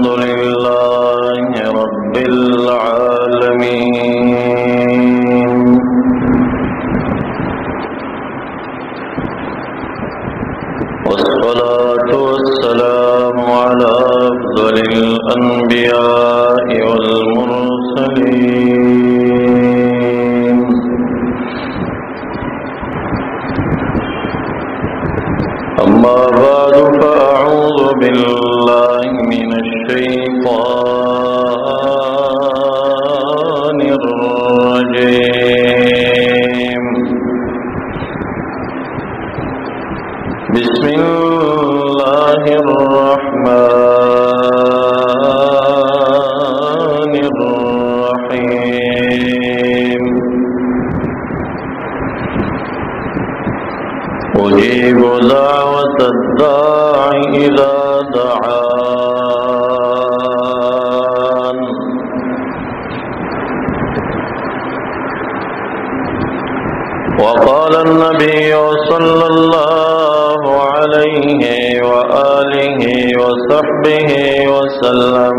الحمد لله رب العالمين والصلاة والسلام على أفضل الأنبياء والمرسلين أما بعد فأعوذ بالله من الشيطان الرجيم بسم الله الرحمن الرحيم أجيب دعوة الداع إذا دعان وقال النبي صلى الله عليه وآله وصحبه وسلم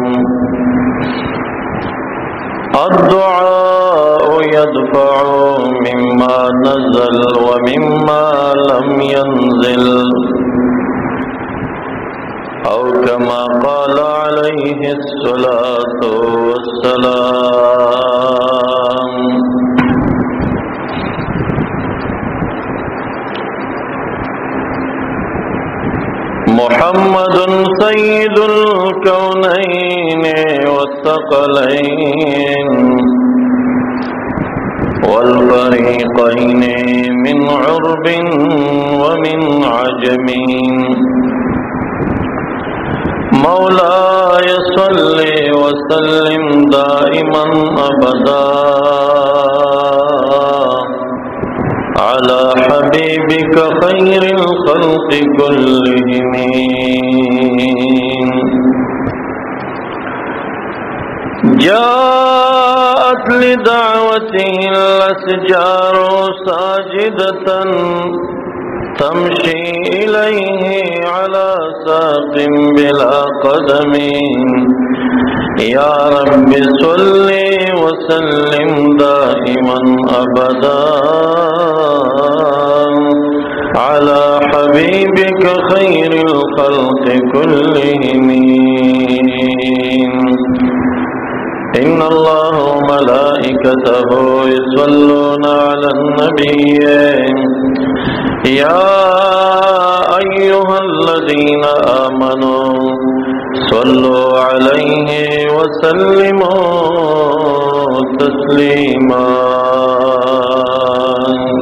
الدعاء يدفع مما نزل ومما لم ينزل أو كما قال عليه الصلاة والسلام محمد سيد الكونين والثقلين والفريقين من عرب ومن عجم مولاي صل وسلم دائما أبدا على حبيبك خير الخلق كلهم جاءت لدعوته الأشجار ساجدة تمشي إليه على ساق بلا قدم يا رب صل وسلم دائما أبدا على حبيبك خير الخلق كلهم إن الله وملائكته يصلون على النبي يا أيها الذين آمنوا صلوا عليه وسلموا تسليما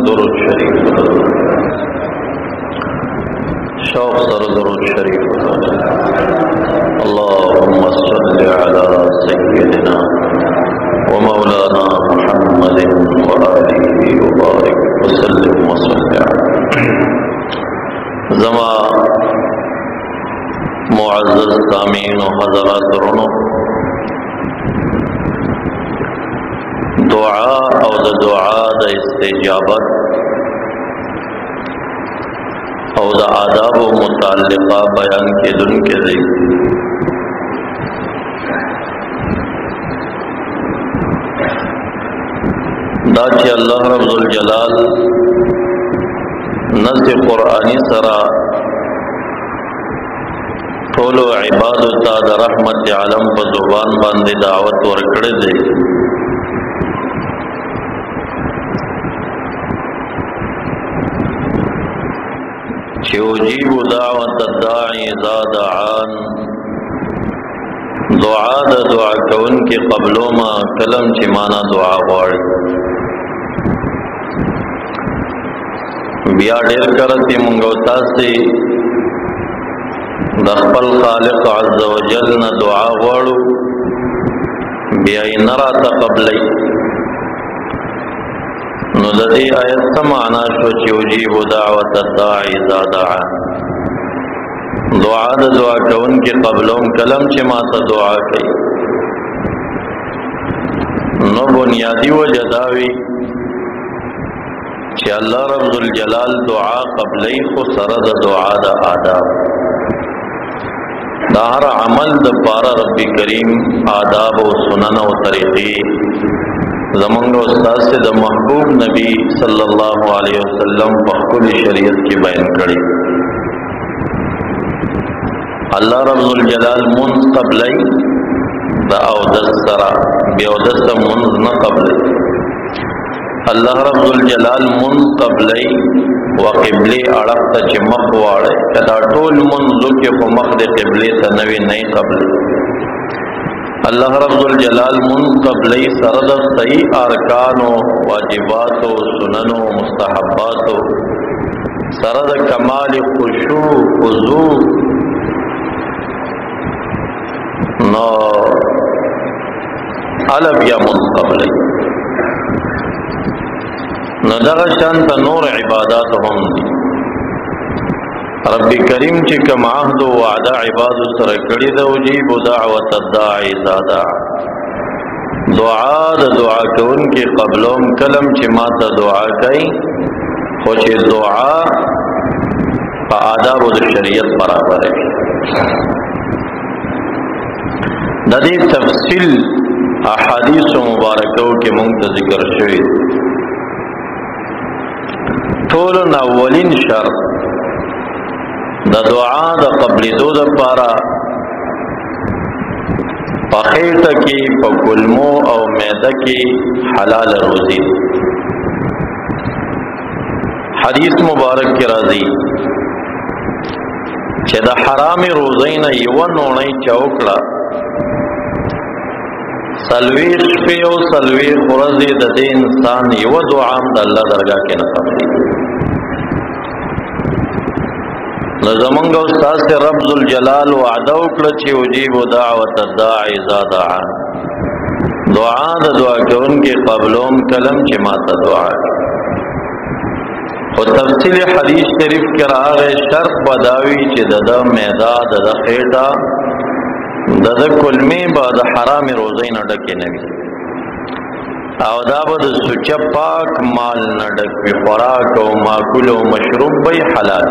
درود شريف شوق سر درود شريف اللهم صل على سيدنا ومولانا محمد وآله وبارك وسلم وصل زما معزز سامعین و حضرات رونو دعا او د دعا د استجابت او د آداب متعلقہ بیان کېدون کې دی دا چې الله رب الجلال نص قرآنی سرا ټولو عبادو ته د رحمت عالم په زبان باندې دعوت ورکړې دی چې اجیب دعوت الداعی اذا دعان دعا د دعا کون کې قبلو ما کلم چې معنا دعا غواړي بیا ډېر کرتی مونږ تاسو د خپل خالق عز وجل نه دعا غواړو بیا یې نه راته قبلې نو د دې آیت څه معنا شو چې اجیب دعوت الداعی اذا دعا دعا د دعا کون کې قبلوم کلم چې ما ته دعا کوي نو بنیادی وجه داوی چې الله رب الجلال دعا قبلې خو سره د دعا د آداب دا هر عمل د پارا رب کریم آداب و سنن و طریقی زمانگ استاد سے د محبوب نبی صلی اللہ علیہ وسلم پخکل شریعت کی بیان کری. اللہ رب الجلال منز قبلی دا اودس سرا بی اودس منز نا قبلی. اللہ رب الجلال منز قبلی و قبلی اڑخت چی مخ واڑے کتا طول منزو کی خو مخ دے قبلی تا نوی نئی قبلی. اللہ رب الجلال منز قبلی سرد صحیح ارکانو واجباتو سننو مستحباتو سرد کمال خشوع خضوع نو علب یا منز قبلی نو دغه شانت نور عبادات هم دي. رب کریم چې کوم عهد او وعده عباد سره کړی دا وجيب دعوت الداعي اذا دعا. دعا د دعا کون کې قبلوم کلم چې ما ته دعا کوي خو چې دعا په آداب د شریعت برابر وي. د دې تفصیل احادیث مبارکو کې مونږ ته ذکر شوی. ټولن اولین شرط د دعا د قبل دو د پارا پخیټه کې په کلمو او معده کې حلال روزي. حدیث مبارک کې راځي چې د حرام روزي نه یو نوړی چوکړه سلویش په او سلوی خورزي د دې انسان یو دعا د الله درگاه کې نه قبلي. نظمنگ استاد سے رب ذوالجلال وعده وکړه چې وجيب دعوت الداعي اذا دعا. دعا د دعا کوونکي قبلوم کلم چې ما ته دعا کوي. او تفصیل حدیث شریف کې راغی شرط بداوی چې د معده د خېټه د کلمې بعد حرام روزي نه ډکې نه وي او دا به د سوچ پاک مال نه ډک وي. خوراک او ماکول او مشروب به حلال.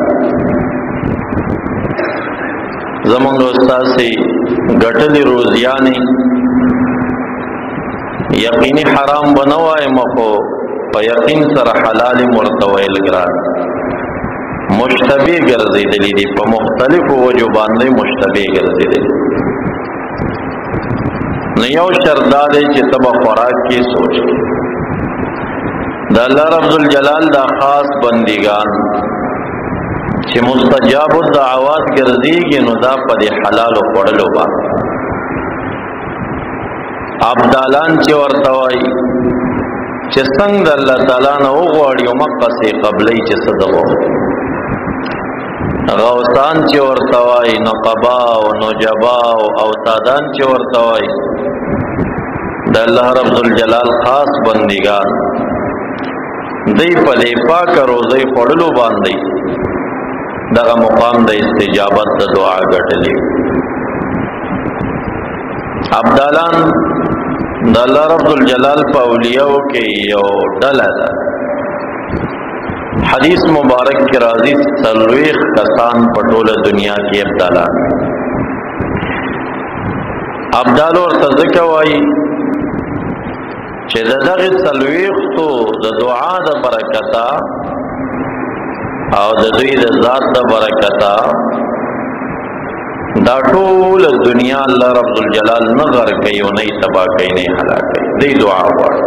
زمونږ استاد سي ګټلې روزيانې یقیني حرام بنوای مخو په یقین سره حلال مرتویل ګران مشتبه ګرځېدلې دي په مختلفو وجو باندې مشتبه ګرځېدلې. نو یو شرط دا دی چې تبه خوراک کې سوچ د الله رب الجلال دا خاص بندگان چې مستجاب الدعوات ګرځيږي نو دا په حلال او خورلو باندې ابدالان چې ورته وایي چې څنګه الله تعالی نه وغواړي او مقصې قبلې چې صدقو غوثان چې ورته وایي نقبا او نجبا او تادان چې ورته وایي د الله رب الجلال خاص بندگان دی په دې پاک روزي خورلو باندې دغه مقام د استجابت د دعا ګټلې. ابدالان د الله رب الجلال په اولیاءو کې یو ډله ده. حدیث مبارک کې راځي څلوېښت کسان په ټوله دنیا کې ابدالان. ابدال ورته ځکه وایي چې دغه څلوېښتو د دعا د برکته او د دوی د ذات د برکتا دا ټول دنیا الله رب الجلال نظر کوي او نه تبا کوي نه هلاک کوي. دې دعا وکړه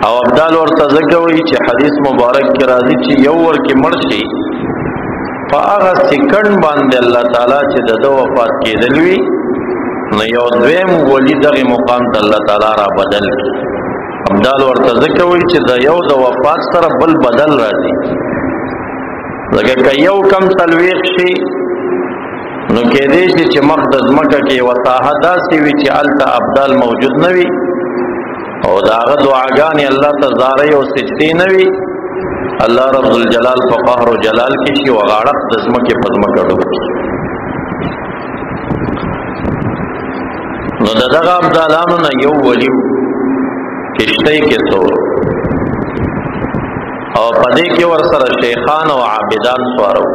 او ابدال ورته ځکه وایي چې حدیث مبارک کې راځي چې یو ور کې مړ شي په هغه سکند باندې الله تعالی چې د وفات کېدل وي نو یو دویم ولی دغه مقام ته الله تعالی را بدل کړي. ابدال ورته ځکه وایي چې د یو د وفات سره بل بدل راځي. لکه که یو کم څلوېښت شي نو کېدای شي چې مخ د ځمکه کې وساحه داسې وي چې هلته ابدال موجود نه وي او د هغه دعاګانې الله ته زارۍ او سجدې نه وي. الله رب الجلال په قهر و جلال کې شي او غاړه د ځمکې په ځمکه ډوب شي. نو دغه ابدالانو نه یو ولی کشتۍ کې سور او پدې کې ور سره شیخان او عابدان سوارو.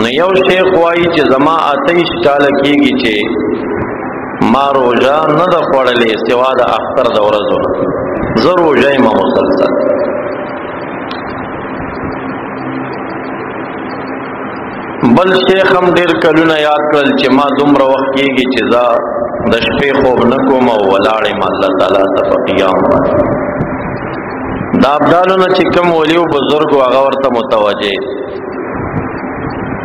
نو یو شیخ وایي چې زما 28 کاله کېږي چې ما روژه نه ده خوړلې سوا د اختر د ورځو نه، زه روژه یم مسلسل. بل شیخ هم ډېر کلونه یاد کړل چې ما دومره وخت کېږي چې زه د شپې خوب نه کوم او ولاړ یم الله تعالی ته په قیام باندې. دا ابدالونه چې کوم ولیو بزرګو هغه ورته متوجه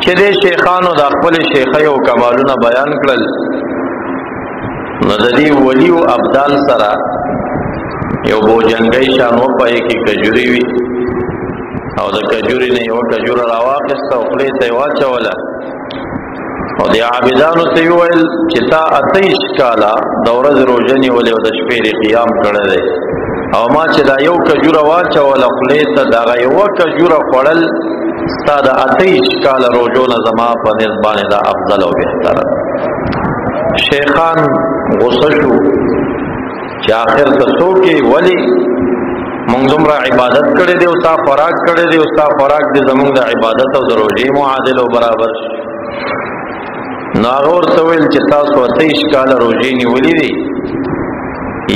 چې دې شیخانو د خپل شیخۍ او کمالونه بیان کړل، نو د دې ولیو ابدال سره یو بوجنګۍ شان وپای کې کجوري وي او د کجوري نه یو کجوره راواخسته او خپلې ته واچوله او د عابدانو ته ویل چې تا 28 کاله د ورځې روژه نیولې او د شپې قیام کړی دی او ما چې دا یو کجوره واچوله خپلې ته دغه یوه کجوره خوړل ستا د 28 کاله روژو نه زما په نسبت باندې دا افضل او بهتره. شیخان غصه شو چې آخر ته څوکې ولې مونږ دومره عبادت کړی دی او ستا خوراک کړی دی او ستا خوراک دی زمونږ د عبادت او د روژې معادل او برابر شي. نو هغه ورته ویل چې تاسو 28 کاله روژې نیولې دي،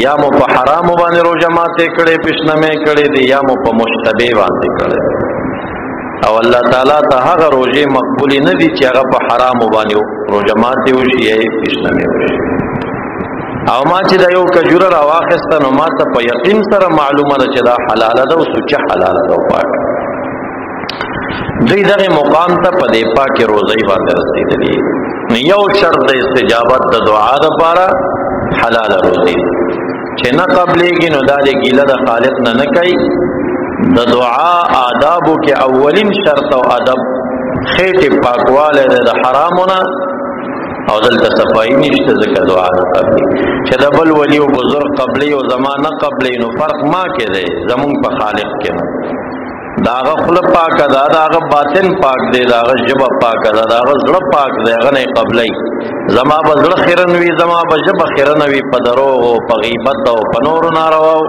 یا مو په حرامو باندې روژه ماتې کړې پیشنمې کړې دي یا مو په مشتبه باندې کړې، او الله تعالی ته هغه روژې مقبولې نه دي چې هغه په حرامو باندې روژه ماتې وشي یا پیشنمې وشي. او ما چې دا یو کجوره راواخسته نو ما ته په یقین سره معلومه ده چې دا حلاله ده او سوچه حلاله ده او پاکه. دوی دغه مقام ته په دې پاکې روزۍ باندې رسېدلي. یو شرط د استجابت د دعا دپاره حلاله روزي چې نه قبلېږي نو دا د ګیله د خالق نه نه کوي. د دعا آدابو کې اولین شرط او ادب خېټې پاکوالی دی د حرامو نه او دلته صفایي نشته ځکه دعا نه قبلي. چې د بل ولی او بزرګ قبلي او زما نه قبلي نو فرق ما کې دی زمونږ په خالق کې نه. د هغه خوله پاکه ده، د هغه باطن پاک دی، د هغه ژبه پاکه ده، د هغه زړه پاک دی، هغه نه قبلي. زما به زړه خیرن وي، زما به ژبه خیرن وي، په دروغ او په غیبت او په نورو نارواو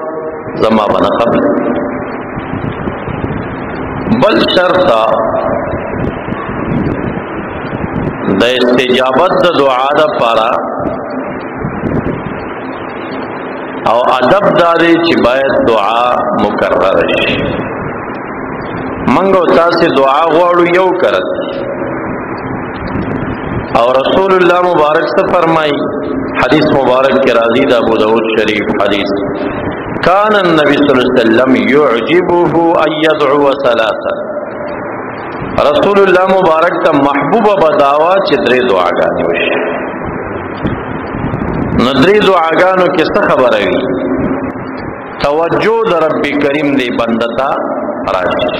زما به نه قبلي. بل شرط د استجابت د دعا دپاره او ادب داري چې باید دعا مکرر شي. منګو تاسو دعا غواړو یو کرت او رسول الله مبارک سے فرمائی حدیث مبارک کے راضی دا ابو داود شریف حدیث کان النبی صلی اللہ علیہ وسلم يعجبه ان يدعو ثلاثا. رسول الله مبارک ته محبوب بداوا چې درې دعاګانې وشي. نو درې دعاګانو کې څه خبره وي؟ توجه د رب کریم دی بندتا راشي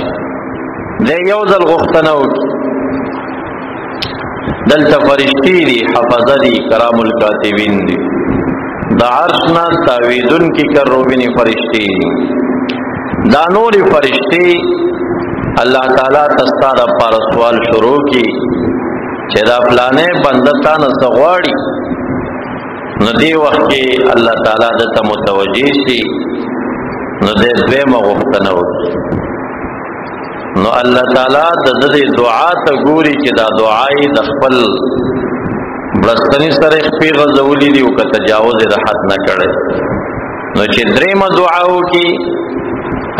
د یو ځل غوښتنه وکړي. دلته فرشتي دي، حفظه دي، کرام الکاتبین دي، د عرش نه تاویدون کی کروبینی فرشتي دي. دا نورې فرشتي الله تعالی تستا د پاره سوال شروع کی چې دا فلانه بنده تا نه څه غواړي، نو دې وخت کې الله تعالی دته متوجه شي نو دې دویمه غوښتنه وکړي. نو الله تعالی د دې دعا ته ګوري چې دا دعای د خپل برستنی سره خپې غزولې دي او که تجاوز د حد نه کړي. نو چې درېمه دعا وکړي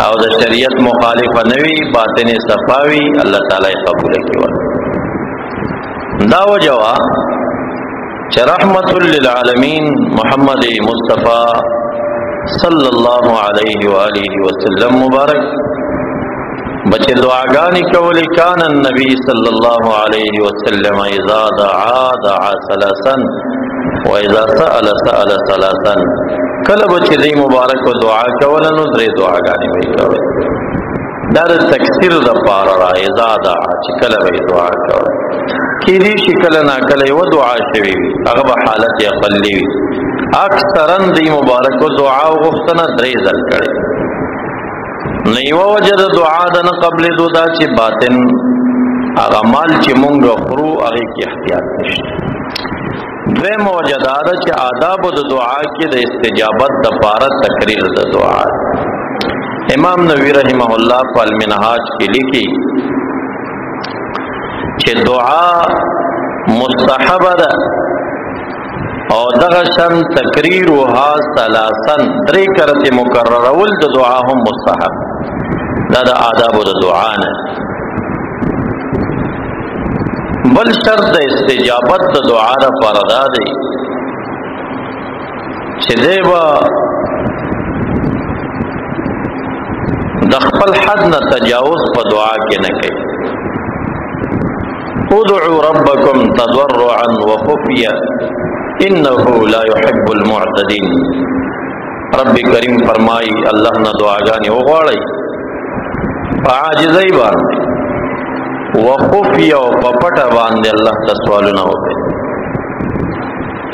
او د شریعت مخالفه نوي باطن صفاوي الله تعالی قبول کوي. دا وجوا چې رحمت للعالمین محمد مصطفی صلی الله علیه و آله وسلم مبارک بچے دعاګانی کولی. کان النبی صلی الله علیه وسلم اذا دعا ثلاثا و اذا سأل ثلاثا. کله بچې دی مبارک و دعا کوله نو درې دعاګانې وی کوله. دا د تکثیر د پاره را اذا دعا چې کله وی دعا کوله کېدی شي کله نا کله یو دعا شوي وي هغه به حالت اقلی وي. اکثرا دی مبارک و دعا غوښتنه درې ځل کړي. نو یو وجه د دعا د نه قبلېدو دا چې باطن هغه مال چې مونږ خورو هغې کې احتیاط نشته. دویمه وجه دا ده چې آدابو د دعا کې د استجابت دپاره تقریر د دعا. امام نووي رحمه الله په المنهاج کې لیکي چې دعا مستحب ده او دغه شان تکریرها ثلاثا 3 کرته مکرر ول د دعا هم مستحب. دا د آداب د دعا نه. بل شرط د استجابت د دعا لپاره دا دی چې دیوا د خپل حد نه تجاوز په دعا کې نه کوي. ادعوا ربكم تضرعا وخفيا انه لا يحب المعتدين. رب کریم فرمای الله نه دعاګانې وغواړي په عاجزۍ باندې وخفيا او په پټه باندې الله ته سوالونه وکړي.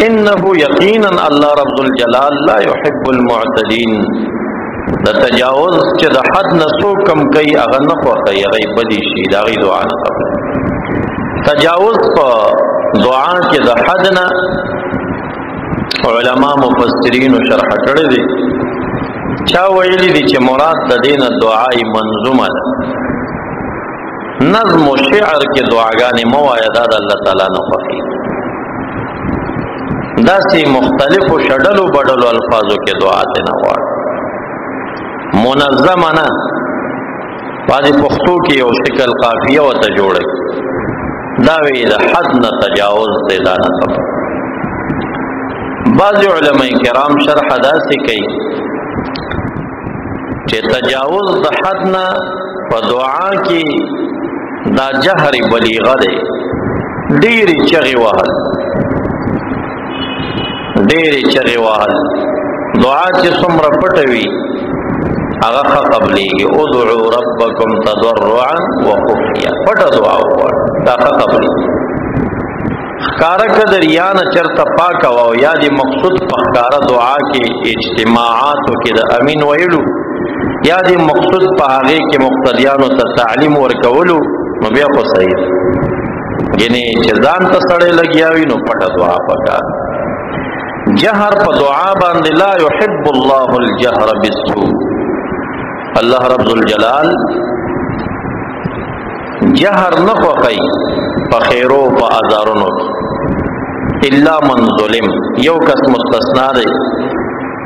انه یقینا الله رب الجلال لا يحب المعتدين. د تجاوز چې د حد نه څوک کم کوي هغه نه خوښوي، هغه بدی شي، د هغې دعا نه قبل. تجاوز په دعا کې د حد نه علما مفسرین شرح کړی دی. چا ویلي دي چې مراد د دې نه دعای منظومه ده. نظم و شعر کې دعاګانې مه وایه، دا د الله تعالی نه خوښي. داسې مختلفو شډلو بډلو الفاظو کې دعا ته نه غواړي، منظمه نه. بعضې پښتو کې یو شکل قافیه ورته جوړوي، دا وی د حد نه تجاوز دی، دا نه خبره. بعضې علماء کرام شرح داسې کوي چې تجاوز د حد نه په دعا کې دا جهر بلیغه دی. ډېرې چغې وهل، ډېرې چغې وهل، دعا چې څومره پټه وي هغه ښه قبلېږي. ادعوا ربکم تضرعا وخفیا، پټه دعا وغواړه، دا ښه قبلېږي. ښکاره که د ریا نه چېرته پاکه وه او یا دې مقصود په ښکاره دعا کې اجتماعاتو کې د امین ویلو، یا دې مقصود په هغې کې مقتدیانو ته تعلیم ورکولو، نو بیا خو صحیح ده. یعنې چې ځان ته سړی لګیا وي نو پټه دعا پکار. جهر په دعا باندې لا يحب الله الجهر بالسوء. الله رب الجلال جهر نه خوښوي په خیرو په ازارونو الا من ظلم. یو کس مستثنا دی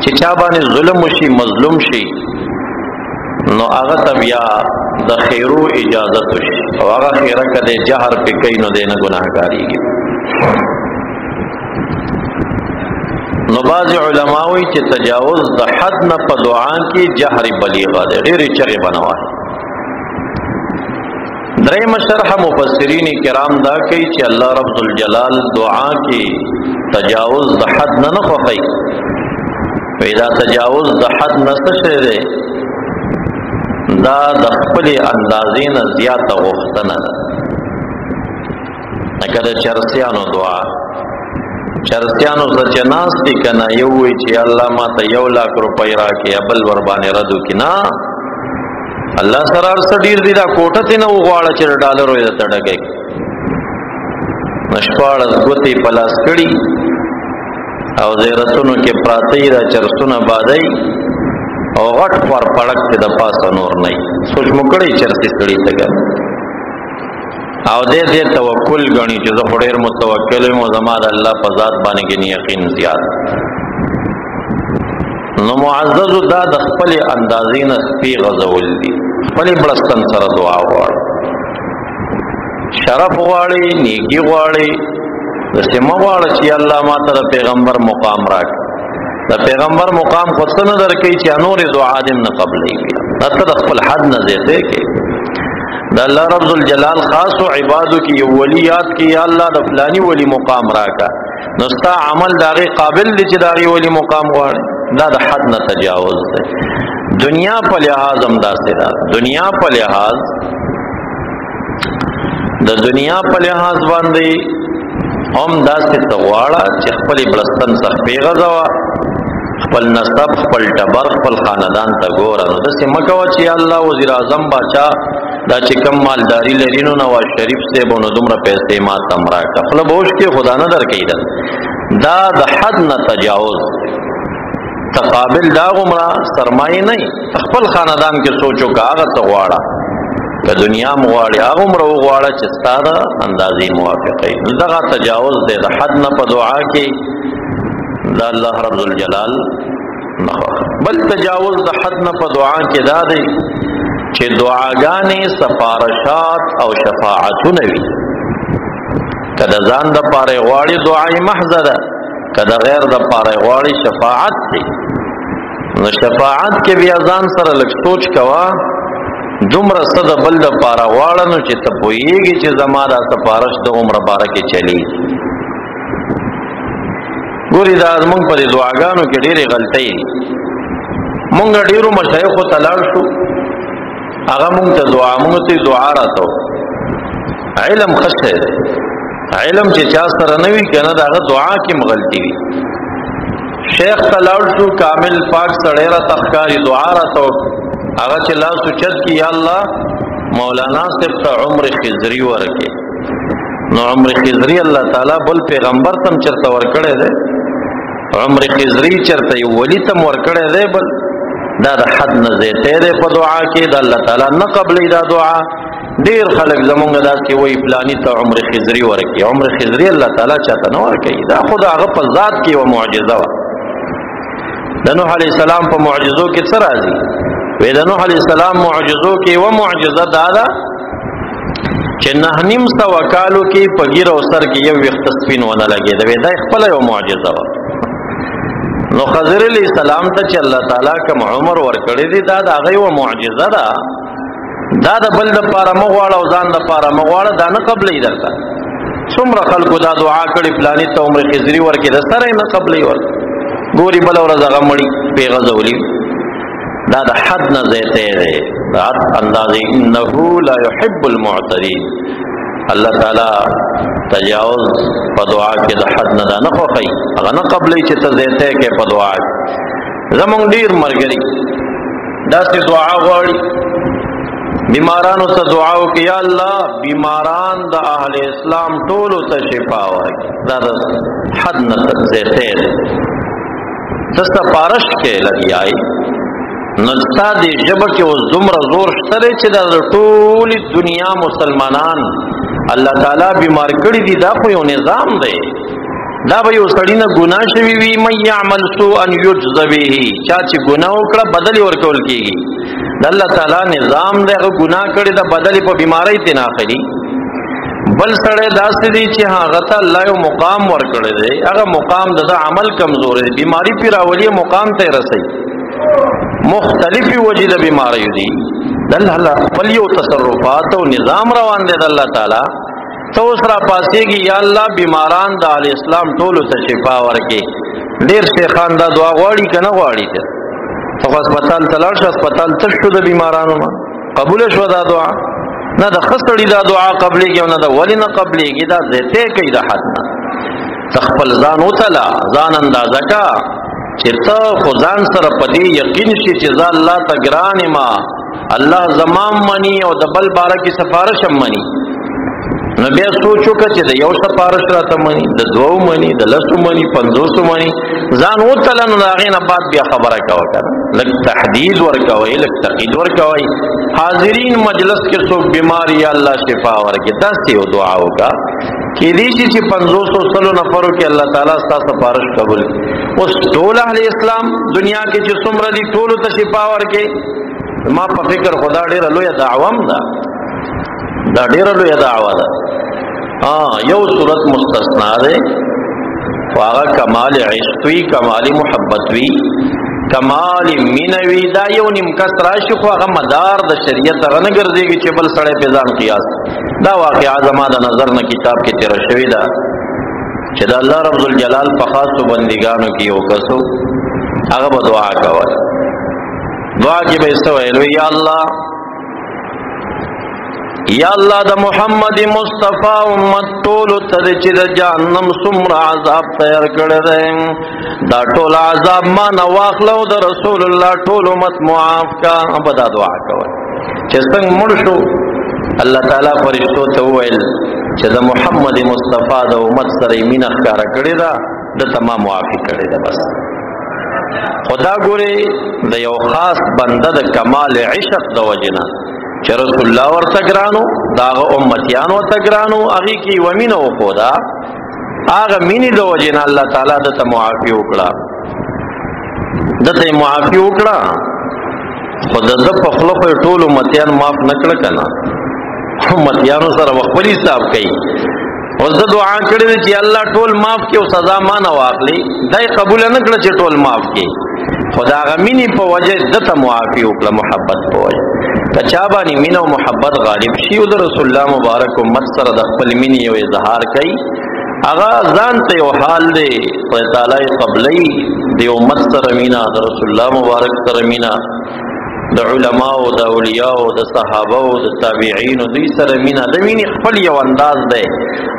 چې چا باندې ظلم وشي، مظلوم شي، نو هغه ته بیا د خیرو اجازت وشي او هغه خیره که دی جهر پې کوي نو دی نه ګناهګاریږي. نو بعض علما وایي چې تجاوز د حد نه په دعا کې جهر بلیغه دی، ډېرې چغې به نه وایي. درېیمه شرح مفسرین کرام دا کوي چې الله رب الجلال دعا کې تجاوز د حد نه نه خوښوي. دا تجاوز د حد نه څه شی دی؟ دا د خپلې اندازې نه زیاته غوښتنه ده. لکه د چرسیانو دعا، چرسیانو سره چې ناست دي که نه، یو وایي چې الله ما ته 1 لاک روپۍ راکړي، بل ورباندې رد وکړي. نه، الله سره هر څه ډېر دي، دا کوټه ترې نه وغواړه چې د ډالرو یې درته ډکوي. 14 ګوتې په لاس کړي او زیرتونو کې پراته یي، دا چرسونه بادوي او غټ پر پړک ته د پاسه نور نه وي. سوچ مو کړی چرسي سړي ته ګڼي او دې توکل غني چې زه خو ډېر متوکل یم او زما د الله په ذات باندې ګنې یقین زیات. نو معززو دا د خپلې اندازې نه سپي غځول دي. خپلې بړستن سره دعا غواړي، شرف غواړي، نیکي غواړي، داسې مه غواړه چې الله ما ته د پیغمبر مقام راکړي. د پیغمبر مقام خو څه نه درکوي چې نورې دعا دې نه قبلېږي. دا ته د خپل حد نه زیاتې کوي. د الله رب الجلال خاصو عبادو کې یو ولی یاد کې، یا الله د فلانی ولی مقام راکا، نو ستا عمل د هغې قابل دی چې د هغې ولی مقام غواړي. دا د حد نه تجاوز دی. دنیا په لحاظ هم داسې ده. دنیا په لحاظ، د دنیا په لحاظ باندې هم داسې ته غواړه چې خپلې بړستن سختې غځوه، خپل نسب، خپل ټبر، خپل خاندان ته ګوره. نو داسې مه کوه چې الله وزیر اعظم باچا دا چې کم مالداري لري نو نواز شریف صاحب نو دومره پیسې ما ته هم راکړه. خوله به وشکې، خدا نه درکوي. دا د حد نه تجاوز. تقابل دا غومره سرمایې نه وي. خپل خاندان کې سوچ وکړه، هغه څه غواړه. که دنیا مغواړي هغه عمر وغواړه چې ستا د اندازې موافقه وي. دغه تجاوز دی د حد نه په دعا کې د الله رب الجلال نه. بل تجاوز د حد نه په دعا کې دا دی چې دعاګانې سفارشات او شفاعتونه وي. که د ځان د پاره غواړي دعای محضه ده، که د غیر د پاره غواړي شفاعت دی. نو شفاعت کې بیا ځان سره لږ سوچ کوه دومره څه د بل د پاره غواړه نو چې ته پوهېږي چې زما دا سفارش د عمر باره کې چلی. ګورې دا زمونږ په دې دعاګانو کې ډېرې غلطۍ دي. مونږ ډېرو مشایخو ته لاړ شو، هغه مونږ ته دعا راته علم ښه شی دی. علم چې چا سره نه وي که نه د هغه دعا کې م غلطي وي. شیخ ته لاړ شو، کامل پاک سړی راته ښکاري، دعا راته هغه چې لاس اوچت کړي یا الله مولانا صاحب ته عمر خضري ورکړي. نو عمر خضري الله تعالی بل پیغمبر تم چرته ورکړی دی، عمر خضري چرته یو ولی تم ورکړی دی. بل دا د حد نه زیاتی دی په دعا کې، د الله تعالی نه قبلې دا دعا. ډېر خلک زمونږ داسې وایي فلاني ته عمر خضري ورکړي. عمر خضري الله تعالی چاته نه ورکوي. دا خو د هغه په ذات کې یوه معجزه وه. د نوح علیه السلام په معجزو کې څه راځي؟ وی د نوح علیه السلام معجزو کې یوه معجزه دا ده چې 9.5 کالو کې په ږیره او سر کې یو ویښته سپین ونه لګېده. وی دا خپله یوه معجزه وه. نو خضر علیه السلام ته چې الله تعالی کوم عمر ورکړی دی دا د هغه یوه معجزه ده. دا د بل دپاره مه غواړه او ځان دپاره مه غواړه، دا نه قبلوي درته. څومره خلکو دا دعا کړې فلاني ته عمر خضري ورکړي، د سره یې نه قبلوي ورته. ګوري بله ورځ هغه مړي بېغځولي. دا د حد نه زیاتی دی، د حد اندازې. انه لا يحب المعتدين. الله تعالی تجاوز په دعا کې د حد نه دا نه خوښوي، هغه نه قبلوي چې ته زیاتی کې په دعا کې. زمونږ ډېر ملګري داسې دعا غواړي، بیمارانو ته دعا وکړي یا الله بیماران د اهل اسلام ټولو ته شفا ورکړي. دا د حد نه زیاتی دی. ته سفارش کې لګیایي نو ستا دې ژبه کې اوس دومره زور شته دی چې د ټولې دنیا مسلمانان الله تعالی بیمار کړي دي. دا خو یو نظام دی. دا به یو سړي نه ګناه شوي وي، من یعمل سوءا یجز به. چا چې ګناه وکړه بدل یې ورکول کېږي. د الله تعالی نظام دی، هغه ګناه کړي د بدل یې په بیمارۍ ترې نه اخلي. بل سړی داسې دی چې هغه ته الله یو مقام ورکړی دی، هغه مقام د عمل کمزور دی، بیماری پې راولي مقام ته یې رسوي. مختلفی وجې د بیماریو دي. د الله خپل یو تصرفات او نظام روان دی د الله تعالی. ته اوس را پاسېږي یا الله بیماران د اهل اسلام ټولو ته شفا ورکړي. ډېر شیخان دا دعا غواړي که نه غواړي؟ ته خو هسپتال ته لاړ شه، هسپتال تش شو د بیمارانو نه، قبوله شوه دا دعا. نه د ښه سړي دا دعا قبلېږي او نه د ولې نه قبلېږي. دا زیاتی کوي د حد نه. ته خپل ځان وتله، ځان اندازه کا چې ته خو ځان سره په دې یقین شي چې زه الله ته ګران یم، الله زما مني او د بل باره کې سفارش هم مني. نو بیا سوچ وکړه چې د یو سفارش راته مني، د 2 مني، د 10 مني، 50 مني. ځان وتله نو د هغې نه بعد بیا خبره کوه که نه. لږ تحدید ورکوئ، لږ تقید ورکوئ. حاضرین مجلس کې څوک بیمار یا الله شفا ورکړي، داسې یو دعا وکړه. کېدای شي چې 500 نفرو کې الله تعالی ستا سفارش قبول کړي. اوس ټول اهل اسلام دنیا کې چې څومره دي ټولو ته شفا ورکړي. ما په فکر خدا ډېره لویه دعوه هم ده، دا ډېره لویه دعوه ده. یو صورت مستثنا دی، خو هغه کمال عشق وي، کمال محبت وي، کمال مینه وي. دا یو نیم کس راشي خو هغه مدار د شریعت هغه نه ګرځېږي چې بل سړی پې ځان قیاس. دا واقعه زما د نظر نه کتاب کې تېره شوې ده چې د الله رب الجلال په خاصو بندګانو کې یو کس و، هغه به دعا کوله. دعا کې به یې څه ویل؟ یا الله، یا الله د محمد مصطفی امت ټولو ته چې د جهنم څومره عذاب تیار کړی دی، دا ټول عذاب ما نه واخله او د رسول الله ټول امت معاف کا. به دا دعا کوله چې څنګه مړ شو الله تعالی فرشتو ته وویل چې د محمد مصطفی د امت سره یې مینه ښکاره کړې ده، دته ما معافي کړې ده. بس خدا ګورې د یو خاص بنده د کمال عشق د وجې نه چې رسول الله ورته ګرانو داغه امتیان ورته ګرانو هغه کې ومینه وخدا هغه مینې د وجنه الله تعالی دته معافي وکړه دته معافي وکړه خو د په خپل ټول امتیان معاف نکړه کنه امتیانو سره خپل حساب کوي اوس د دعا کړې چې الله ټول معاف کړي او سزا ما نه واخلي دای قبول نه کړ چې ټول معاف کړي خدا غمینی په وجه دته معافي وکړه محبت په وجه کچا باندې مینه او محبت غالب شي او د رسول الله مبارک امت سره د خپل مینې یو اظهار کوي هغه ځان ته یو حال دی خدای تعالی قبلې د امت سره مینه د رسول الله مبارک سره مینه د علماء او د اولیاء او د صحابه او د تابعین او دوی سره مینه د مینې خپل یو انداز دی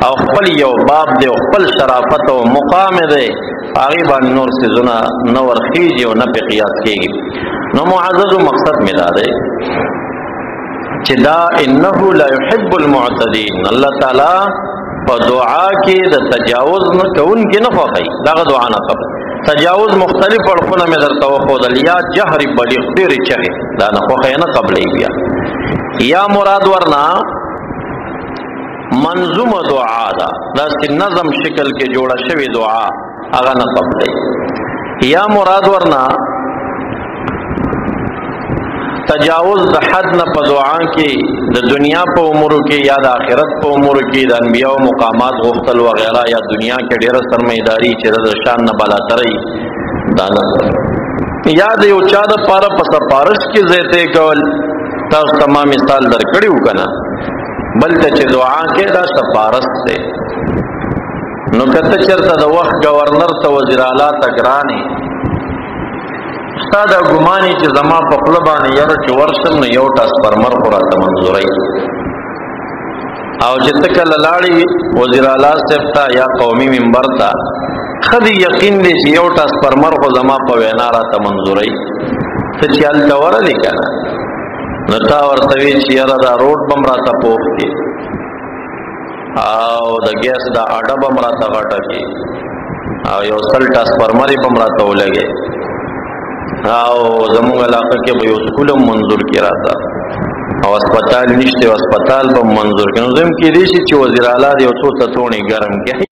او خپل یو باب دی او خپل شرافت او مقام دی هغه باندې نور سيزونه نو ورخیږي او نه په قیاس کېږي نو معزز مقصد ملا دی چې دا انه لا يحب المعتدين الله تعالی په دعا کې د تجاوز نه کون کې نه خوښي دا دعا نه قبل تجاوز مختلف اړخونه مې درته وښودل یا جهر بلیغ ډېرې چغې دا نه خوښي نه قبلې بیا یا مراد ورنا منظومه دعا ده داسې نظم شکل کې جوړه شوې دعا هغه نه قبلې یا مراد ورنا تجاوز د حد نه په دعا کې د دنیا په امور کې یا د آخرت په امور کې د انبیاء او مقامات غوښتل وغیرہ یا دنیا کې ډېره سرمایداري چې د شان نه بالاتري دا نه یا د یو چا د پاره په سپارښت کې زیته کول تاسو تمام مثال درکړیو کنه بلته چې دعا کې دا سپارښت ده نو کته چرته د وخت گورنر ته وزیر اعلی تګرانی استاد ګماني چې زما په خپل باندې یاره چې ورشم نه یو ټاس پرمر خوراته منظوري او چې تکل لاړی وزیر اعلی صفتا یا قومي منبر ته خدي یقین دې چې یو ټاس پرمر خو زما په وینا راته منظوري ته چل تا ورلې کنه نتا ورته وی چې یاره دا روډ بم راته پوښ کې او د ګیس دا اډه بم راته غټه کې او یو سل ټاس پرمر بم راته ولګي او زموږ علاقه کې به یو سکول منظور کی راځه او هسپتال نشته او هسپتال به منظور کړي نو زم کې دي چې وزیر اعلی دی او څو ته تونی ګرم کې